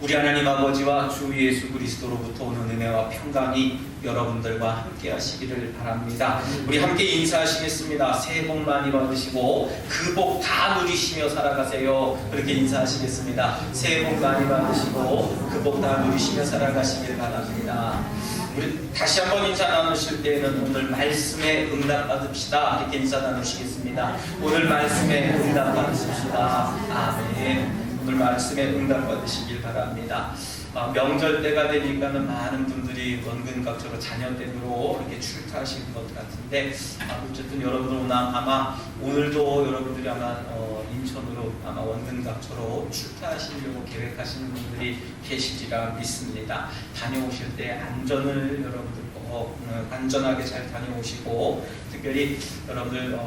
우리 하나님 아버지와 주 예수 그리스도로부터 오는 은혜와 평강이 여러분들과 함께 하시기를 바랍니다. 우리 함께 인사하시겠습니다. 새해 복 많이 받으시고 그 복 다 누리시며 살아가세요. 그렇게 인사하시겠습니다. 새해 복 많이 받으시고 그 복 다 누리시며 살아가시길 바랍니다. 우리 다시 한번 인사 나누실 때에는 오늘 말씀에 응답 받읍시다. 이렇게 인사 나누시겠습니다. 오늘 말씀에 응답 받으십시다. 아멘. 오늘 말씀에 응답 받으시길 바랍니다. 명절 때가 되니까는 많은 분들이 원근각처로 자녀댁으로 이렇게 출타하시는 것 같은데, 어쨌든 여러분들 아마 오늘도 여러분들이 아마 인천으로 아마 원근각처로 출타하시려고 계획하시는 분들이 계시리라 믿습니다. 다녀오실 때 안전을 여러분들 안전하게 잘 다녀오시고, 특별히 여러분들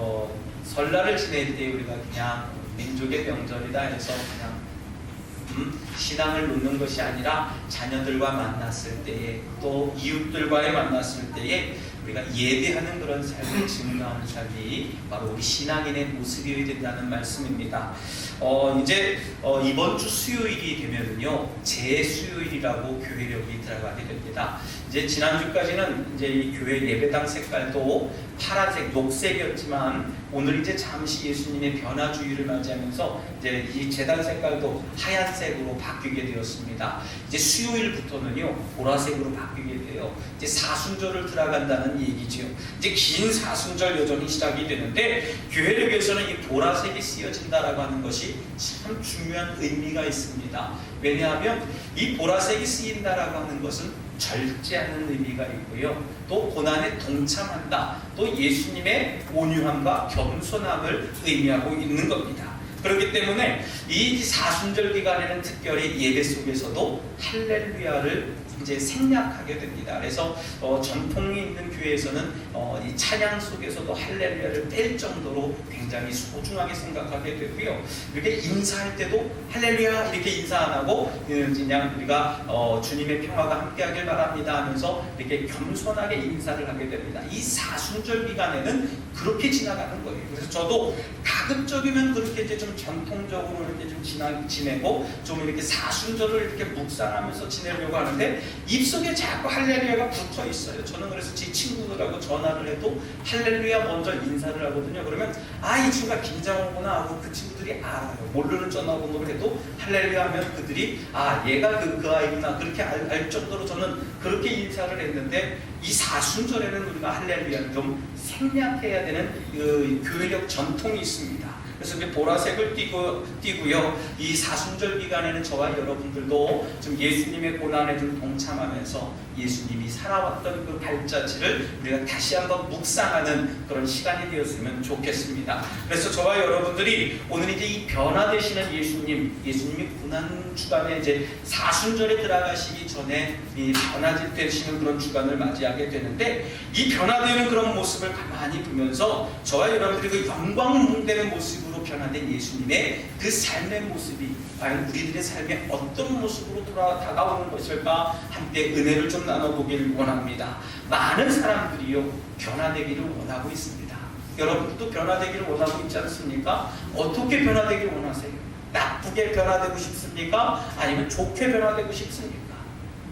설날을 지낼 때 우리가 그냥 민족의 명절이다 해서 그냥 신앙을 놓는 것이 아니라 자녀들과 만났을 때에 또 이웃들과의 만났을 때에 우리가 예배하는 그런 삶을 증거하는 삶이 바로 우리 신앙인의 모습이어야 된다는 말씀입니다. 이제 이번 주 수요일이 되면은요 재수요일이라고 교회력이 들어가게 됩니다. 이제 지난주까지는 이제 이 교회 예배당 색깔도 파란색, 녹색이었지만 오늘 이제 잠시 예수님의 변화주일을 맞이하면서 이제 이 제단 색깔도 하얀색으로 바뀌게 되었습니다. 이제 수요일부터는요 보라색으로 바뀌게 돼요. 이제 사순절을 들어간다는 얘기지요. 이제 긴 사순절 여정이 시작이 되는데 교회력에서는 이 보라색이 쓰여진다라고 하는 것이 참 중요한 의미가 있습니다. 왜냐하면 이 보라색이 쓰인다라고 하는 것은 절제하는 의미가 있고요. 또 고난에 동참한다. 또 예수님의 온유함과 겸손함을 의미하고 있는 겁니다. 그렇기 때문에 이 사순절 기간에는 특별히 예배 속에서도 할렐루야를 이제 생략하게 됩니다. 그래서 전통이 있는 교회에서는 이 찬양 속에서도 할렐루야를 뺄 정도로 굉장히 소중하게 생각하게 되고요. 이렇게 인사할 때도 할렐루야 이렇게 인사 안 하고 그냥 우리가 주님의 평화가 함께하길 바랍니다 하면서 이렇게 겸손하게 인사를 하게 됩니다. 이 사순절 기간에는 그렇게 지나가는 거예요. 그래서 저도 가급적이면 그렇게 이제 좀 전통적으로 이렇게 좀 지내고 좀 이렇게 사순절을 이렇게 묵상하면서 지내려고 하는데 입속에 자꾸 할렐루야가 붙어 있어요. 저는 그래서 제 친구들하고 전화를 해도 할렐루야 먼저 인사를 하거든요. 그러면 이 친구가 긴장하구나 하고 그 친구들이 알아요. 모르는 전화번호를 해도 할렐루야 하면 그들이 얘가 그 아이구나 그렇게 알 정도로 저는 그렇게 인사를 했는데 이 사순절에는 우리가 할렐루야를 좀 생략해야 되는 그 교회력 전통이 있습니다. 그래서 이제 보라색을 띄고요. 이 사순절 기간에는 저와 여러분들도 좀 예수님의 고난에 좀 동참하면서 예수님이 살아왔던 그 발자취를 우리가 다시 한번 묵상하는 그런 시간이 되었으면 좋겠습니다. 그래서 저와 여러분들이 오늘 이제 이 변화되시는 예수님이 고난 주간에 이제 사순절에 들어가시기 전에 이 변화되시는 그런 주간을 맞이하게 되는데 이 변화되는 그런 모습을 가만히 보면서 저와 여러분들이 그 영광되는 모습으로 변화된 예수님의 그 삶의 모습이 과연 우리들의 삶에 어떤 모습으로 다가오는 것일까 함께 은혜를 좀 나눠보길 원합니다. 많은 사람들이요 변화되기를 원하고 있습니다. 여러분들도 변화되기를 원하고 있지 않습니까? 어떻게 되기를 원하세요? 나쁘게 변화되고 싶습니까? 아니면 좋게 변화되고 싶습니까?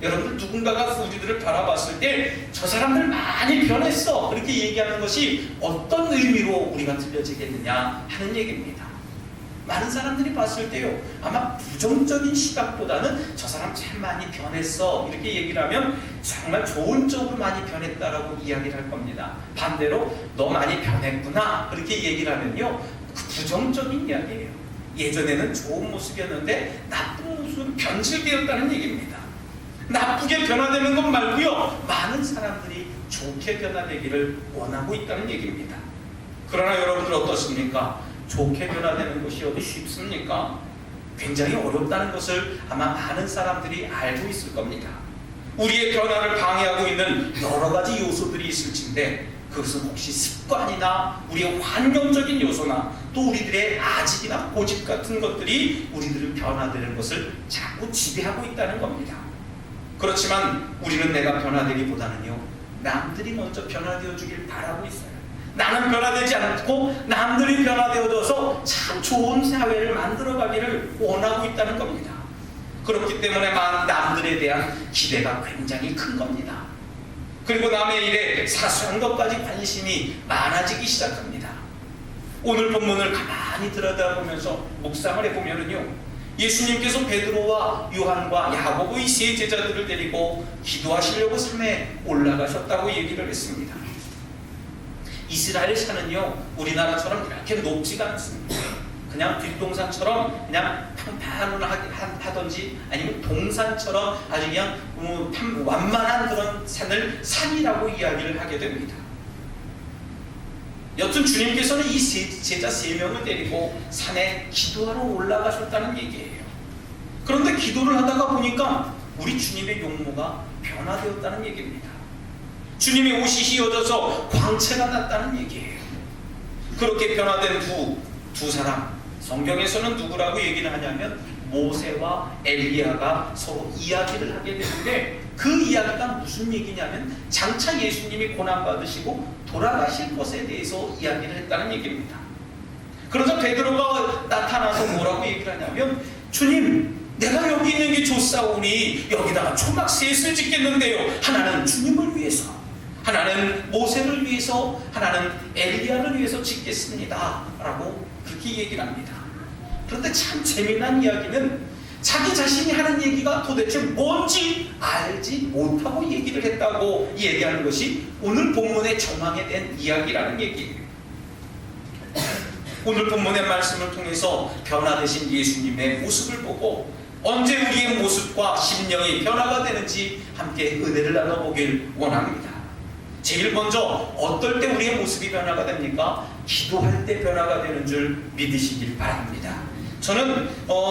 여러분들 누군가가 우리들을 바라봤을 때 저 사람들 많이 변했어 그렇게 얘기하는 것이 어떤 의미로 우리가 들려지겠느냐 하는 얘기입니다. 많은 사람들이 봤을 때요 아마 부정적인 시각보다는 저 사람 참 많이 변했어 이렇게 얘기를 하면 정말 좋은 쪽으로 많이 변했다라고 이야기를 할 겁니다. 반대로 너 많이 변했구나 그렇게 얘기를 하면요 그 부정적인 이야기예요. 예전에는 좋은 모습이었는데 나쁜 모습으로 변질되었다는 얘기입니다. 나쁘게 변화되는 것 말고요 많은 사람들이 좋게 변화되기를 원하고 있다는 얘기입니다. 그러나 여러분들 어떻습니까? 좋게 변화되는 것이 어디 쉽습니까? 굉장히 어렵다는 것을 아마 많은 사람들이 알고 있을 겁니다. 우리의 변화를 방해하고 있는 여러 가지 요소들이 있을진데 그것은 혹시 습관이나 우리의 환경적인 요소나 또 우리들의 아직이나 고집 같은 것들이 우리들을 변화되는 것을 자꾸 지배하고 있다는 겁니다. 그렇지만 우리는 내가 변화되기보다는요 남들이 먼저 변화되어 주길 바라고 있어요. 나는 변화되지 않고 남들이 변화되어져서 참 좋은 사회를 만들어가기를 원하고 있다는 겁니다. 그렇기 때문에 남들에 대한 기대가 굉장히 큰 겁니다. 그리고 남의 일에 사소한 것까지 관심이 많아지기 시작합니다. 오늘 본문을 가만히 들여다보면서 묵상을 해보면요, 예수님께서 베드로와 요한과 야고보의 세 제자들을 데리고 기도하시려고 산에 올라가셨다고 얘기를 했습니다. 이스라엘 산은요, 우리나라처럼 이렇게 높지가 않습니다. 그냥 뒷동산처럼 그냥 평평하던지 아니면 동산처럼 아주 그냥 완만한 그런 산을 산이라고 이야기를 하게 됩니다. 여튼 주님께서는 이 제자 3명을 데리고 산에 기도하러 올라가셨다는 얘기예요. 그런데 기도를 하다가 보니까 우리 주님의 용모가 변화되었다는 얘기입니다. 주님의 옷이 휘어져서 광채가 났다는 얘기예요. 그렇게 변화된 두 사람, 성경에서는 누구라고 얘기를 하냐면 모세와 엘리야가 서로 이야기를 하게 되는데, 그 이야기가 무슨 얘기냐면 장차 예수님이 고난받으시고 돌아가실 것에 대해서 이야기를 했다는 얘기입니다. 그러자 베드로가 나타나서 뭐라고 얘기를 하냐면, 주님, 내가 여기 있는 게 좋사오니 여기다가 초막셋을 짓겠는데요, 하나는 주님을 위해서, 하나는 모세를 위해서, 하나는 엘리야를 위해서 짓겠습니다 라고 그렇게 얘기를 합니다. 그런데 참 재미난 이야기는 자기 자신이 하는 얘기가 도대체 뭔지 알지 못하고 얘기를 했다고 얘기하는 것이 오늘 본문의 정황에 대한 이야기라는 얘기예요. 오늘 본문의 말씀을 통해서 변화되신 예수님의 모습을 보고 언제 우리의 모습과 심령이 변화가 되는지 함께 은혜를 나눠보길 원합니다. 제일 먼저 어떨 때 우리의 모습이 변화가 됩니까? 기도할 때 변화가 되는 줄 믿으시길 바랍니다. 저는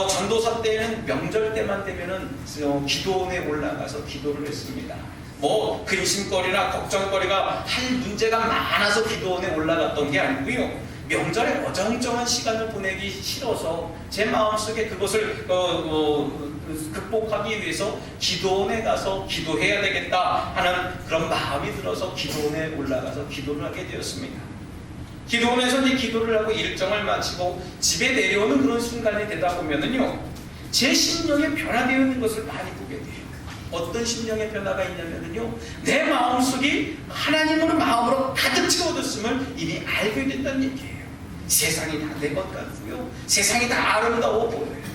전도사 때는 명절 때만 되면은 기도원에 올라가서 기도를 했습니다. 뭐 근심거리나 걱정거리가 할 문제가 많아서 기도원에 올라갔던 게 아니고요, 명절에 어정쩡한 시간을 보내기 싫어서 제 마음속에 그것을 극복하기 위해서 기도원에 가서 기도해야 되겠다 하는 그런 마음이 들어서 기도원에 올라가서 기도를 하게 되었습니다. 기도원에서 이제 기도를 하고 일정을 마치고 집에 내려오는 그런 순간이 되다 보면은요, 제 심령에 변화되어 있는 것을 많이 보게 돼요. 어떤 심령의 변화가 있냐면은요, 내 마음속이 하나님으로 마음으로 가득 채워졌음을 이미 알게 된다는 얘기예요. 세상이 다 내 것 같고요, 세상이 다 아름다워 보여요.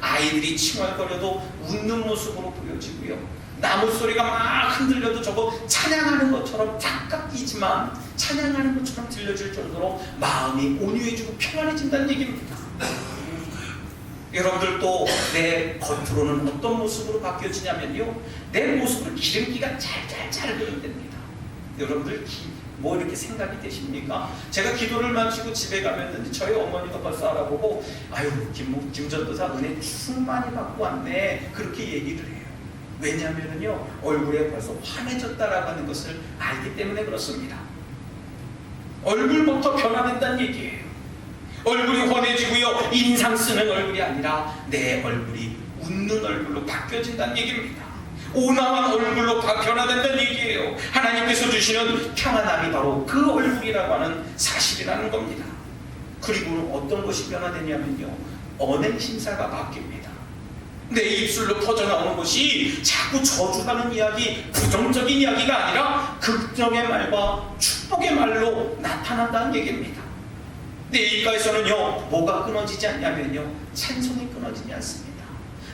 아이들이 칭얼거려도 웃는 모습으로 보여지고요, 나무 소리가 막 흔들려도 저거 찬양하는 것처럼 착각이지만 찬양하는 것처럼 들려질 정도로 마음이 온유해지고 평안해진다는 얘기입니다. 여러분들도 내 겉으로는 어떤 모습으로 바뀌어지냐면요, 내 모습으로 기름기가 잘 흐른답니다. 여러분들 뭐 이렇게 생각이 되십니까? 제가 기도를 마치고 집에 가면 저희 어머니가 벌써 알아보고, 아유, 김 전도사 은혜 충만히 받고 왔네, 그렇게 얘기를 해요. 왜냐하면요, 얼굴에 벌써 환해졌다라고 하는 것을 알기 때문에 그렇습니다. 얼굴부터 변화된다는 얘기예요. 얼굴이 환해지고요, 인상 쓰는 얼굴이 아니라 내 얼굴이 웃는 얼굴로 바뀌어진다는 얘기입니다. 온화한 얼굴로 변화된다는 얘기예요. 하나님께서 주시는 평안함이 바로 그 얼굴이라고 하는 사실이라는 겁니다. 그리고 어떤 것이 변화되냐면요, 언행 심사가 바뀝니다. 내 입술로 퍼져나오는 것이 자꾸 저주하는 이야기, 부정적인 이야기가 아니라 긍정의 말과 축복의 말로 나타난다는 얘기입니다. 내 입가에서는요, 뭐가 끊어지지 않냐면요, 찬송이 끊어지지 않습니다.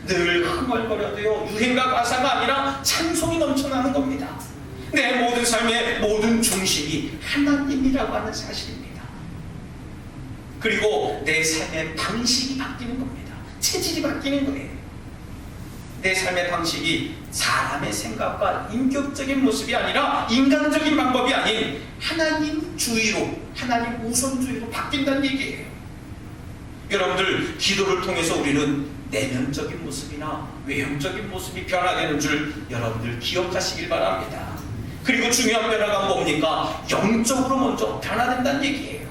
늘 흥얼거려도요, 유행가 가사가 아니라 찬송이 넘쳐나는 겁니다. 내 모든 삶의 모든 중심이 하나님이라고 하는 사실입니다. 그리고 내 삶의 방식이 바뀌는 겁니다. 체질이 바뀌는 거예요. 내 삶의 방식이 사람의 생각과 인격적인 모습이 아니라 인간적인 방법이 아닌 하나님 주의로, 하나님 우선주의로 바뀐다는 얘기예요. 여러분들, 기도를 통해서 우리는 내면적인 모습이나 외형적인 모습이 변화되는 줄 여러분들 기억하시길 바랍니다. 그리고 중요한 변화가 뭡니까? 영적으로 먼저 변화된다는 얘기예요.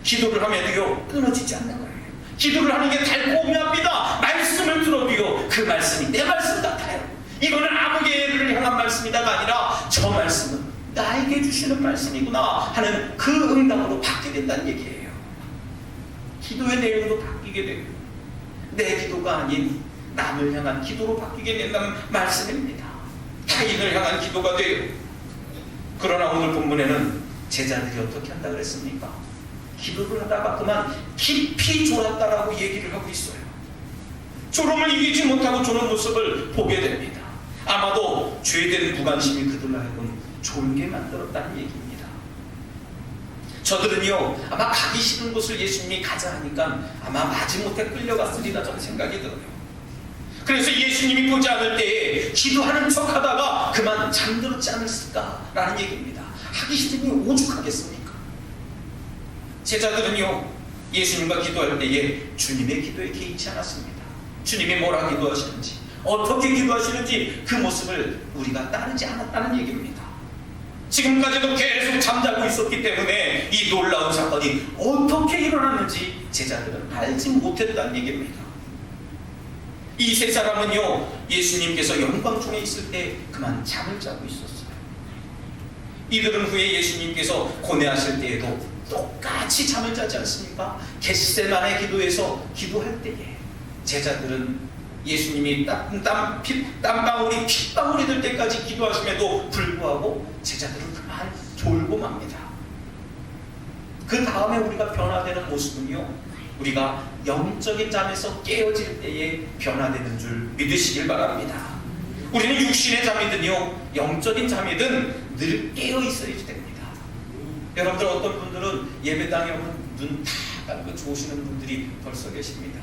기도를 하면요, 끊어지지 않는 거예요. 기도를 하는 게 달콤합니다. 말씀을 들어도요, 그 말씀이 내 말씀 같아요. 이거는 아무개를 향한 말씀이다가 아니라 저 말씀은 나에게 주시는 말씀이구나 하는 그 응답으로 바뀌게 된다는 얘기예요. 기도의 내용도 바뀌게 되고, 내 기도가 아닌 남을 향한 기도로 바뀌게 된다는 말씀입니다. 타인을 향한 기도가 돼요. 그러나 오늘 본문에는 제자들이 어떻게 한다 그랬습니까? 기도를 하다가 그만 깊이 졸았다라고 얘기를 하고 있어요. 졸음을 이기지 못하고 졸은 모습을 보게 됩니다. 아마도 죄된 무관심이 그들로 하여금 졸게 만들었다는 얘기입니다. 저들은요, 아마 가기 싫은 곳을 예수님이 가자 하니까 아마 마지못해 끌려갔으리라 저는 생각이 들어요. 그래서 예수님이 보지 않을 때에 기도하는 척 하다가 그만 잠들었지 않았을까라는 얘기입니다. 하기 싫으니 오죽하겠습니까? 제자들은요, 예수님과 기도할 때에 주님의 기도에 개의치 않았습니다. 주님이 뭐라 기도하시는지, 어떻게 기도하시는지 그 모습을 우리가 따르지 않았다는 얘기입니다. 지금까지도 계속 잠자고 있었기 때문에 이 놀라운 사건이 어떻게 일어났는지 제자들은 알지 못했다는 얘기입니다. 이 세 사람은요, 예수님께서 영광 중에 있을 때 그만 잠을 자고 있었어요. 이들은 후에 예수님께서 고뇌하실 때에도 똑같이 잠을 자지 않습니까? 겟세마네 기도에서 기도할 때에 제자들은 예수님이 땀방울이 핏방울이 될 때까지 기도하심에도 불구하고 제자들은 그만 졸고 맙니다. 그 다음에 우리가 변화되는 모습은요, 우리가 영적인 잠에서 깨어질 때에 변화되는 줄 믿으시길 바랍니다. 우리는 육신의 잠이든요, 영적인 잠이든 늘 깨어 있어야 됩니다. 여러분들 어떤 분들은 예배당에 오면 눈 다 감고 좋으시는 분들이 벌써 계십니다.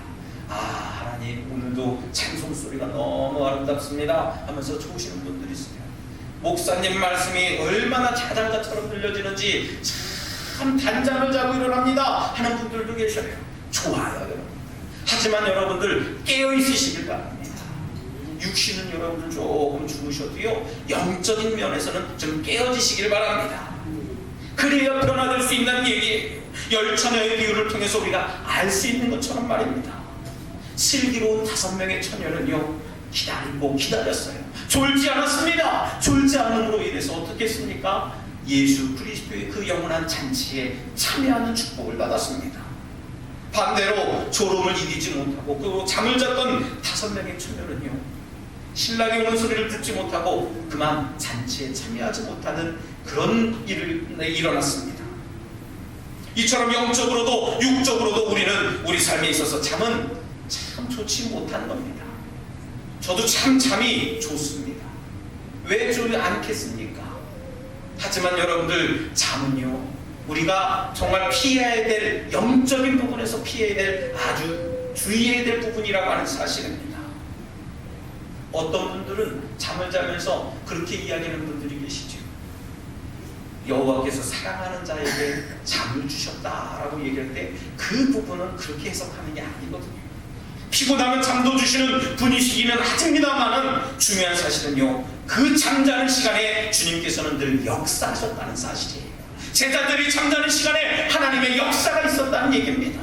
아, 하나님 오늘도 찬송 소리가 너무 아름답습니다 하면서 좋으시는 분들이 있어요. 목사님 말씀이 얼마나 자장가처럼 들려지는지 참 단잠을 자고 일어납니다 하는 분들도 계셔요. 좋아요, 여러분. 하지만 여러분들 깨어 있으시길 바랍니다. 육신은 여러분들 조금 주무셔도요, 영적인 면에서는 좀 깨어지시길 바랍니다. 그래야 변화될 수 있는 얘기예요. 열처녀의 비유를 통해서 우리가 알 수 있는 것처럼 말입니다. 슬기로운 5명의 처녀는요, 기다리고 기다렸어요. 졸지 않았습니다. 졸지 않음으로 인해서 어떻게 했습니까? 예수 그리스도의 그 영원한 잔치에 참여하는 축복을 받았습니다. 반대로 졸음을 이기지 못하고 그 잠을 잤던 5명의 처녀는요, 신랑이 오는 소리를 듣지 못하고 그만 잔치에 참여하지 못하는 그런 일이 일어났습니다. 이처럼 영적으로도 육적으로도 우리는 우리 삶에 있어서 잠은 참 좋지 못한 겁니다. 저도 참 잠이 좋습니다. 왜 좋지 않겠습니까? 하지만 여러분들, 잠은요, 우리가 정말 피해야 될, 영적인 부분에서 피해야 될, 아주 주의해야 될 부분이라고 하는 사실입니다. 어떤 분들은 잠을 자면서 그렇게 이야기하는 분들이 계시죠. 여호와께서 사랑하는 자에게 잠을 주셨다라고 얘기할 때 그 부분은 그렇게 해석하는 게 아니거든요. 피곤하면 잠도 주시는 분이시기는 하십니다만은 중요한 사실은요, 그 잠자는 시간에 주님께서는 늘 역사하셨다는 사실이에요. 제자들이 잠자는 시간에 하나님의 역사가 있었다는 얘기입니다.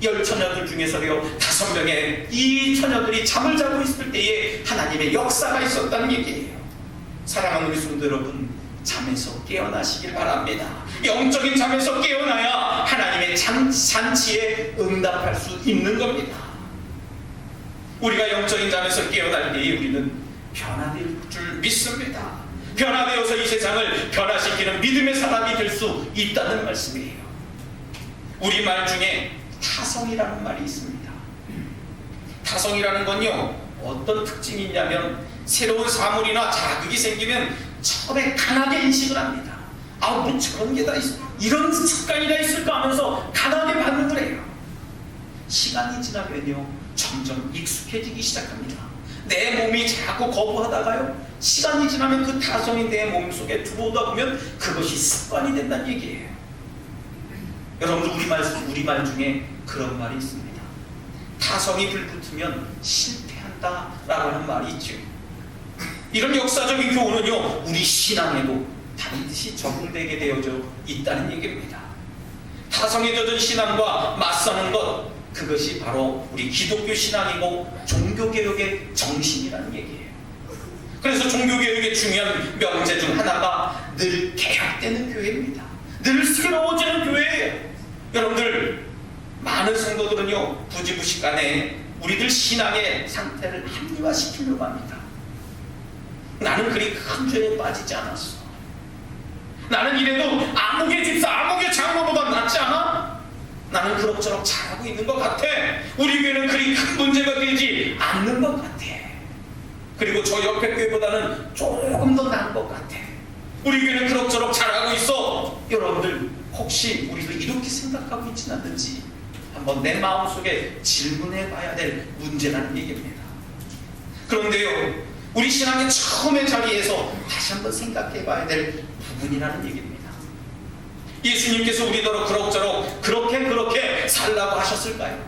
10처녀들 중에서요, 5명의 이 처녀들이 잠을 자고 있을 때에 하나님의 역사가 있었다는 얘기예요. 사랑하는 우리 성도 여러분, 잠에서 깨어나시길 바랍니다. 영적인 잠에서 깨어나야 하나님의 잔치에 응답할 수 있는 겁니다. 우리가 영적인 잠에서 깨어날 때에 우리는 변화될 줄 믿습니다. 변화되어서 이 세상을 변화시키는 믿음의 사람이 될 수 있다는 말씀이에요. 우리말 중에 타성이라는 말이 있습니다. 타성이라는 건요, 어떤 특징이 있냐면 새로운 사물이나 자극이 생기면 처음에 강하게 인식을 합니다. 아, 뭐 저런 게 다 있어, 이런 습관이 다 있을까 하면서 강하게 반응을 해요. 시간이 지나면요, 점점 익숙해지기 시작합니다. 내 몸이 자꾸 거부하다가요, 시간이 지나면 그 타성이 내 몸속에 들어오다 보면 그것이 습관이 된다는 얘기예요. 여러분들, 우리말 중에 그런 말이 있습니다. 타성이 불붙으면 실패한다라고 하는 말이 있죠. 이런 역사적인 교훈은요, 우리 신앙에도 반드시 적용되게 되어져 있다는 얘기입니다. 타성에 젖은 신앙과 맞서는 것, 그것이 바로 우리 기독교 신앙이고 종교개혁의 정신이라는 얘기예요. 그래서 종교개혁의 중요한 명제 중 하나가 늘 개혁되는 교회입니다. 늘 새로워지는 교회예요. 여러분들, 많은 성도들은요, 부지부식간에 우리들 신앙의 상태를 합리화시키려고 합니다. 나는 그리 큰 죄에 빠지지 않았어. 나는 이래도 아무개 집사, 아무개 장로보다 낫지 않아? 나는 그럭저럭 잘하고 있는 것 같아. 우리 교회는 그리 큰 문제가 되지 않는 것 같아. 그리고 저 옆에 교회보다는 조금 더 나은 것 같아. 우리 교회는 그럭저럭 잘하고 있어. 여러분들 혹시 우리도 이렇게 생각하고 있지는 않는지 한번 내 마음속에 질문해 봐야 될 문제라는 얘기입니다. 그런데요, 우리 신앙의 처음의 자리에서 다시 한번 생각해 봐야 될 부분이라는 얘기입니다. 예수님께서 우리더러 그럭저럭 그렇게 살라고 하셨을까요?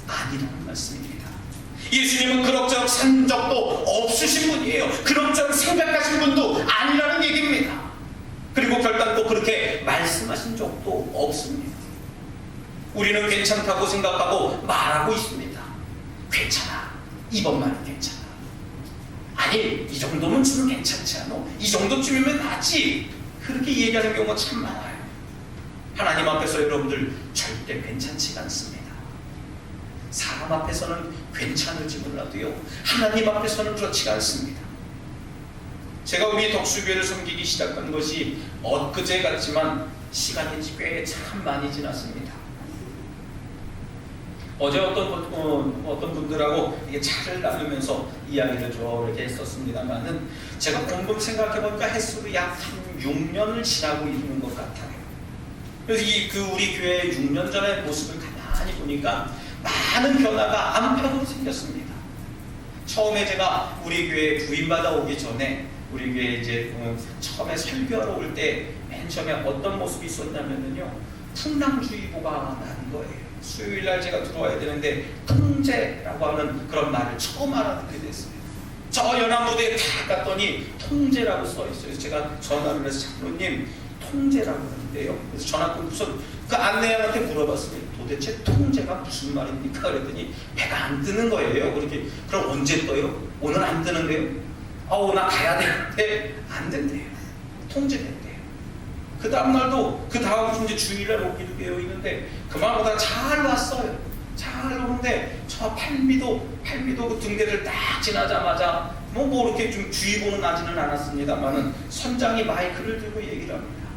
아니라는 말씀입니다. 예수님은 그럭저럭 산 적도 없으신 분이에요. 그럭저럭 생각하신 분도 아니라는 얘기입니다. 그리고 결단도 그렇게 말씀하신 적도 없습니다. 우리는 괜찮다고 생각하고 말하고 있습니다. 괜찮아. 이번만은 괜찮아. 아니, 이 정도면 좀 괜찮지 않아? 이 정도쯤이면 낫지. 그렇게 얘기하는 경우가 참 많아요. 하나님 앞에서 여러분들 절대 괜찮지가 않습니다. 사람 앞에서는 괜찮을지 몰라도요, 하나님 앞에서는 그렇지가 않습니다. 제가 우리 덕수교회를 섬기기 시작한 것이 엊그제 같지만 시간이 꽤 참 많이 지났습니다. 어제 어떤 분들하고 이게 차를 나누면서 이야기를 좀 이렇게 했었습니다만은 제가 곰곰 생각해보니까 횟수로 약 한 6년을 지나고 있는 것 같아요. 그래서 우리 교회의 6년 전의 모습을 가만히 보니까 많은 변화가 안팎으로 생겼습니다. 처음에 제가 우리 교회에 부임받아 오기 전에 우리 교회에 이제 처음에 설교하러 올 때 맨 처음에 어떤 모습이 있었냐면요, 풍랑주의보가 나는 거예요. 수요일날 제가 들어와야 되는데 통제라고 하는 그런 말을 처음 알아듣게 됐어요. 저 연합무대에 딱 갔더니 통제라고 써있어요. 제가 전화를 해서 장로님 통제라고 하는데요. 그래서 전화 끊고서 그 안내양한테 물어봤습니다. 도대체 통제가 무슨 말입니까? 그랬더니 배가 안 뜨는 거예요. 그렇게 그럼 언제 떠요? 오늘 안 뜨는데요? 나 가야 되는데 안 된대요. 통제된대요. 그 다음날도 그 다음 이제 주일날 오기로 되어 있는데 그만보다 잘 왔어요. 잘 오는데 저 팔미도 그 등대를 딱 지나자마자 뭐 이렇게 좀 주의보는 나지는 않았습니다만은 선장이 마이크를 들고 얘기를 합니다.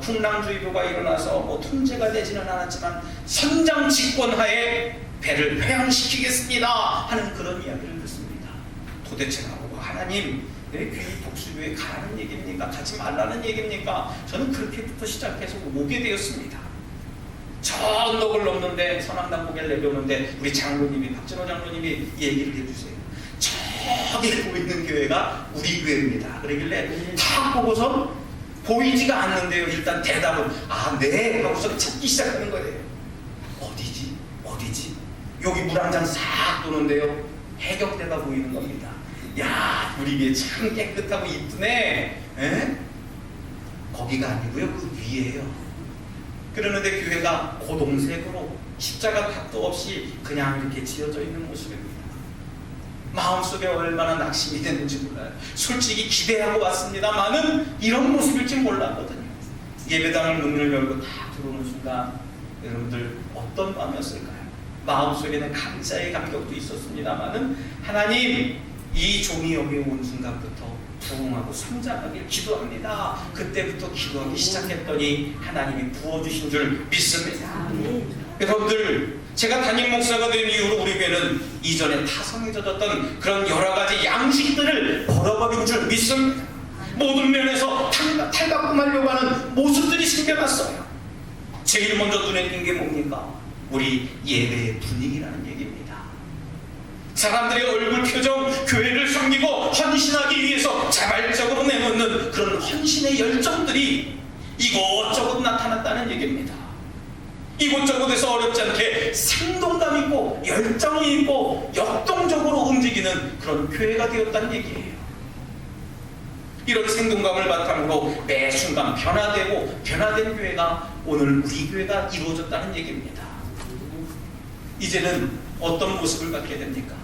풍랑주의보가 일어나서 통제가 되지는 않았지만 선장 직권하에 배를 회항시키겠습니다 하는 그런 이야기를 듣습니다. 도대체 나보고 하나님 내 괜히 덕수교회 가라는 얘기입니까? 가지 말라는 얘기입니까? 저는 그렇게부터 시작해서 오게 되었습니다. 저 언덕을 넘는데 선악단 고개를 내려오는데 우리 장로님이 박진호 장로님이 얘기를 해주세요. 저기 보이는 교회가 우리 교회입니다. 그러길래 탁 보고서 보이지가 않는데요. 일단 대답은 네 하고서 찾기 시작하는 거예요. 어디지? 여기 물 한 잔 싹 도는데요. 해격대가 보이는 겁니다. 야, 우리 교회 참 깨끗하고 이쁘네. 거기가 아니고요, 그 위에요. 그러는데 교회가 고동색으로 십자가 탑도 없이 그냥 이렇게 지어져 있는 모습입니다. 마음속에 얼마나 낙심이 됐는지 몰라요. 솔직히 기대하고 왔습니다만은 이런 모습일지 몰랐거든요. 예배당을 문을 열고 다 들어오는 순간 여러분들 어떤 마음이었을까요? 마음속에는 감사의 감격도 있었습니다만은 하나님, 이 종이 여기 온 순간부터 부흥하고 성장하길 기도합니다. 그때부터 기도하기 시작했더니 하나님이 부어주신 줄 믿습니다. 여러분들, 제가 담임 목사가 된 이후로 우리 교회는 이전에 타성이 젖었던 그런 여러 가지 양식들을 걸어버린 줄 믿습니다. 모든 면에서 탈바꿈하려고 하는 모습들이 생겨났어요. 제일 먼저 눈에 띈 게 뭡니까? 우리 예배의 분위기라는 얘기입니다. 사람들의 얼굴 표정, 교회를 섬기고 헌신하기 위해서 자발적으로 내놓는 그런 헌신의 열정들이 이곳저곳 나타났다는 얘기입니다. 이곳저곳에서 어렵지 않게 생동감 있고 열정이 있고 역동적으로 움직이는 그런 교회가 되었다는 얘기예요. 이런 생동감을 바탕으로 매 순간 변화된 교회가 오늘 우리 교회가 이루어졌다는 얘기입니다. 이제는 어떤 모습을 갖게 됩니까?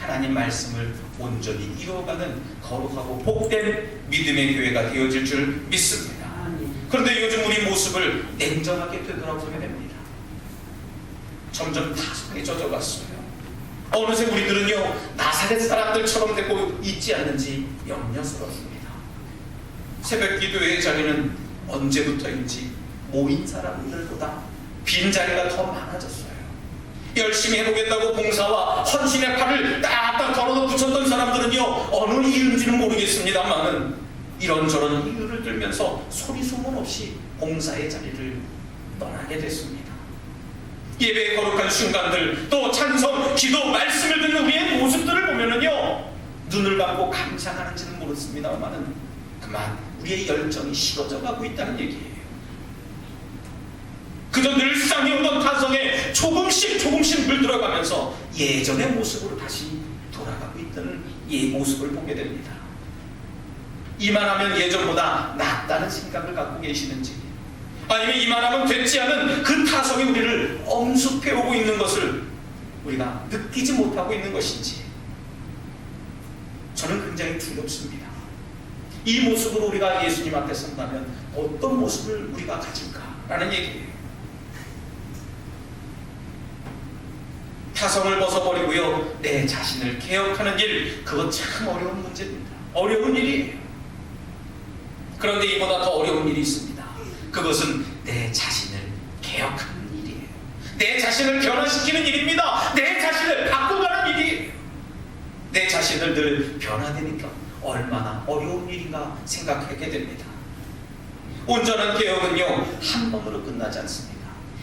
하나님 말씀을 온전히 이루어가는 거룩하고 복된 믿음의 교회가 되어질 줄 믿습니다. 그런데 요즘 우리 모습을 냉정하게 되돌아보게 됩니다. 점점 타성에 젖어갔어요. 어느새 우리들은요 나사렛 사람들처럼 되고 있지 않는지 염려스럽습니다. 새벽 기도의 자리는 언제부터인지 모인 사람들보다 빈자리가 더 많아졌어요. 열심히 해보겠다고 봉사와 헌신의 팔을 딱딱 걸어서 붙였던 사람들은요 어느 이유인지는 모르겠습니다만은 이런저런 이유를 들면서 소리 소문 없이 봉사의 자리를 떠나게 됐습니다. 예배의 거룩한 순간들, 또 찬송, 기도, 말씀을 듣는 우리의 모습들을 보면은요 눈을 감고 감상하는지는 모르겠습니다만은 그만 우리의 열정이 식어져 가고 있다는 얘기예요. 그저 늘상 해오던 타성에 조금씩 물들어가면서 예전의 모습으로 다시 돌아가고 있다는 이 모습을 보게 됩니다. 이만하면 예전보다 낫다는 생각을 갖고 계시는지, 아니면 이만하면 됐지 않은 그 타성이 우리를 엄습해오고 있는 것을 우리가 느끼지 못하고 있는 것인지 저는 굉장히 두렵습니다. 이 모습으로 우리가 예수님 앞에 선다면 어떤 모습을 우리가 가질까라는 얘기예요. 타성을 벗어버리고요 내 자신을 개혁하는 일, 그건 참 어려운 문제입니다. 어려운 일이에요. 그런데 이보다 더 어려운 일이 있습니다. 그것은 내 자신을 개혁하는 일이에요. 내 자신을 변화시키는 일입니다. 내 자신을 바꿔가는 일이에요. 내 자신을 늘 변화되니까 얼마나 어려운 일인가 생각하게 됩니다. 온전한 개혁은요 한 번으로 끝나지 않습니다.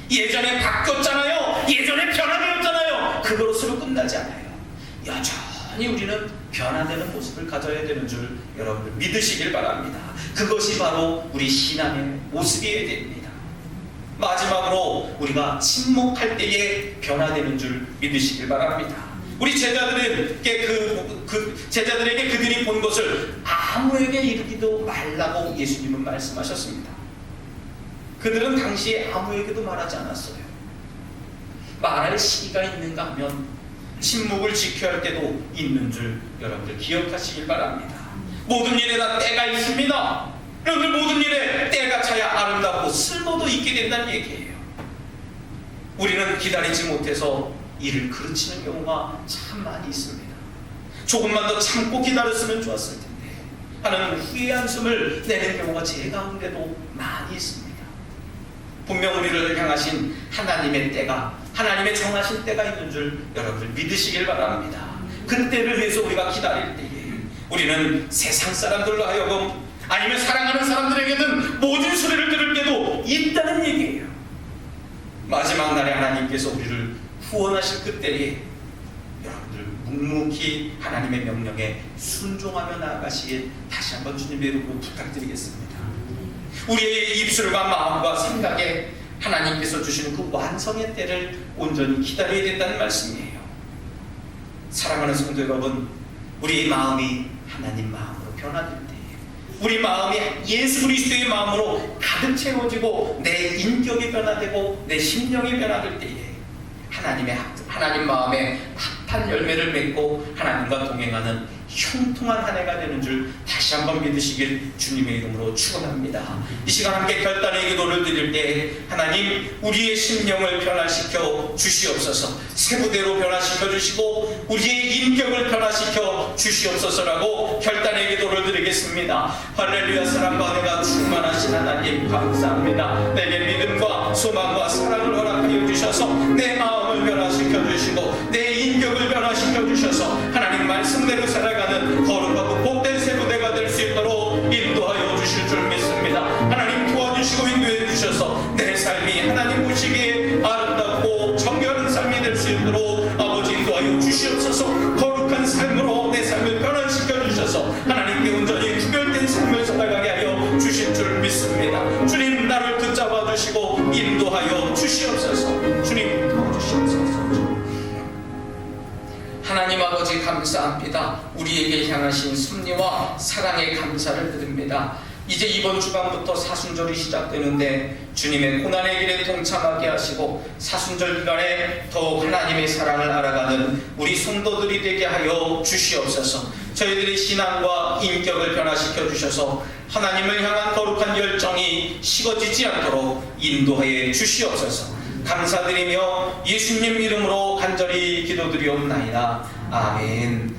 예전에 바뀌었잖아요. 예전에 변화되었잖아요. 그것으로 끝나지 않아요. 여전히 우리는 변화되는 모습을 가져야 되는 줄 여러분들 믿으시길 바랍니다. 그것이 바로 우리 신앙의 모습이어야 됩니다. 마지막으로 우리가 침묵할 때에 변화되는 줄 믿으시길 바랍니다. 우리 제자들에게 제자들에게 그들이 본 것을 아무에게 이르기도 말라고 예수님은 말씀하셨습니다. 그들은 당시에 아무에게도 말하지 않았어요. 말할 시기가 있는가 하면 침묵을 지켜야 할 때도 있는 줄 여러분들 기억하시길 바랍니다. 모든 일에 다 때가 있습니다. 여러분들 모든 일에 때가 차야 아름답고 쓸모도 있게 된다는 얘기예요. 우리는 기다리지 못해서 일을 그르치는 경우가 참 많이 있습니다. 조금만 더 참고 기다렸으면 좋았을 텐데 하는 후회 한숨을 내는 경우가 제 가운데도 많이 있습니다. 분명 우리를 향하신 하나님의 때가, 하나님의 정하신 때가 있는 줄 여러분들 믿으시길 바랍니다. 그 때를 위해서 우리가 기다릴 때에 우리는 세상 사람들로 하여금, 아니면 사랑하는 사람들에게는 모든 소리를 들을 때도 있다는 얘기예요. 마지막 날에 하나님께서 우리를 후원하실 그때에 여러분들 묵묵히 하나님의 명령에 순종하며 나아가시길 다시 한번 주님의 이름으로 부탁드리겠습니다. 우리의 입술과 마음과 생각에 하나님께서 주시는 그 완성의 때를 온전히 기다려야 된다는 말씀이에요. 사랑하는 성도 여러분, 우리의 마음이 하나님 마음으로 변화될 때에, 우리 마음이 예수 그리스도의 마음으로 가득 채워지고 내 인격이 변화되고 내 심령이 변화될 때에 하나님 마음에 합한 열매를 맺고 하나님과 동행하는 형통한 한 해가 되는 줄 다시 한번 믿으시길 주님의 이름으로 축원합니다. 이 시간 함께 결단의 기도를 드릴 때 하나님 우리의 심령을 변화시켜 주시옵소서, 세부대로 변화시켜 주시고 우리의 인격을 변화시켜 주시옵소서라고 결단의 기도를 드리겠습니다. 할렐루야. 사랑과 은혜가 충만하신 하나님 감사합니다. 내게 믿음과 소망과 사랑을 허락하여 주셔서 내 마음을 변화시켜 주시고 내 인격을 변화시켜 주셔서 하나님 말씀대로 살아가는 거룩하고 복된 세부대가 될 수 있도록 인도하여 주실 줄 믿습니다. 하나님 도와주시고 인도해 주셔서 내 삶이 하나님 보시기에 아름답고 정결한 삶이 될 수 있도록 아버지 인도하여 주시옵소서. 거룩한 삶으로 내 삶을 변화시켜 주셔서 하나님께 온전히 구별된 삶을 살아가게 하여 주실 줄 믿습니다. 주님 나를 붙잡아 주시고 인도하여 주시옵소서. 주님 도와주시옵소서. 하나님 아버지 감사합니다. 우리에게 향하신 섭리와 사랑의 감사를 드립니다. 이제 이번 주간부터 사순절이 시작되는데 주님의 고난의 길에 동참하게 하시고 사순절 기간에 더욱 하나님의 사랑을 알아가는 우리 성도들이 되게 하여 주시옵소서. 저희들의 신앙과 인격을 변화시켜 주셔서 하나님을 향한 거룩한 열정이 식어지지 않도록 인도하여 주시옵소서. 감사드리며 예수님 이름으로 간절히 기도드리옵나이다. 아멘.